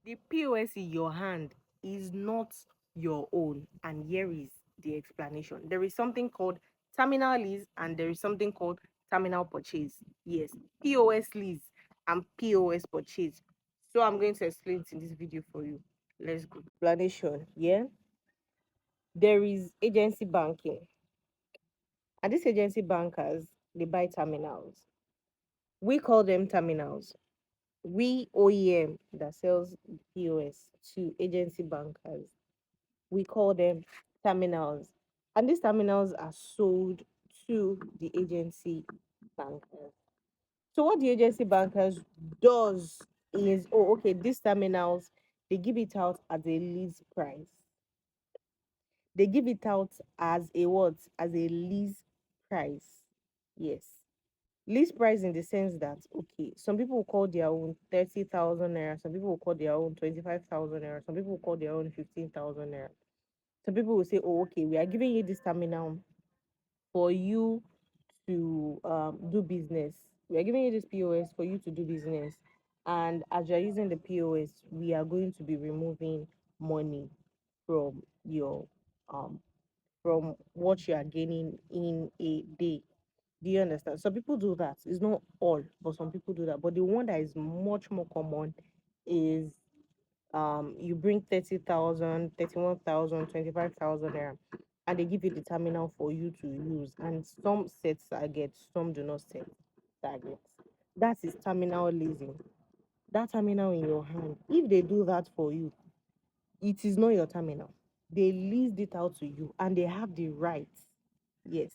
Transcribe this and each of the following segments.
The POS in your hand is not your own, and here is the explanation. There is something called terminal lease and there is something called terminal purchase. Yes, POS lease and POS purchase. So I'm going to explain it in this video for you. Let's go. Explanation. Yeah, there is agency banking, and these agency bankers, they buy terminals. We call them terminals. We OEM that sells POS to agency bankers, we call them terminals. And these terminals are sold to the agency bankers. So what the agency bankers does is, oh, okay, these terminals, they give it out as a lease price. They give it out as a what? As a lease price. Yes. Lease price in the sense that, okay, some people will call their own 30,000 naira, some people will call their own 25,000 naira, some people will call their own 15,000 naira. Some people will say, oh, okay, we are giving you this terminal for you to do business. We are giving you this POS for you to do business. And as you're using the POS, we are going to be removing money from your um from what you are gaining in a day. Do you understand? Some people do that. It's not all, but some people do that. But the one that is much more common is you bring 30,000, 31,000, 25,000 naira, and they give you the terminal for you to use. And some set targets, some do not set targets. That is terminal leasing. That terminal in your hand, if they do that for you, it is not your terminal. They leased it out to you and they have the right. Yes,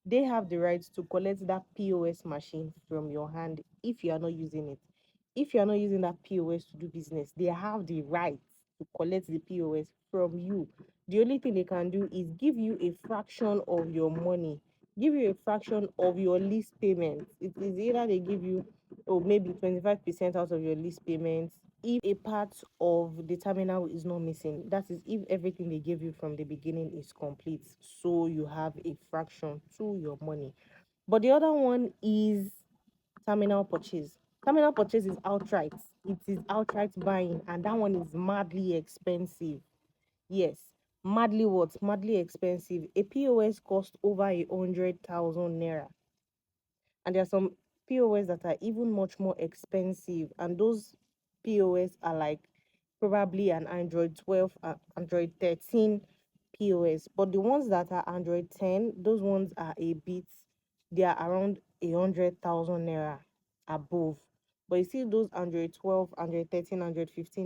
they have the right to collect that POS machine from your hand if you are not using it. If you are not using that POS to do business, they have the right to collect the POS from you. The only thing they can do is give you a fraction of your money, give you a fraction of your lease payments. It is either they give you, or maybe 25% out of your lease payments if a part of the terminal is not missing. That is, if everything they gave you from the beginning is complete, so you have a fraction to your money. But the other one is terminal purchase. Terminal purchase is outright. It is outright buying, and that one is madly expensive. Yes, madly what? Madly expensive. A POS costs over 100,000 naira, and there are some POS that are even much more expensive, and those POS are like probably an Android 12, Android 13 POS. But the ones that are Android 10, those ones are a bit, they are around 100,000 naira above. But you see those Android 12, Android 13, Android 15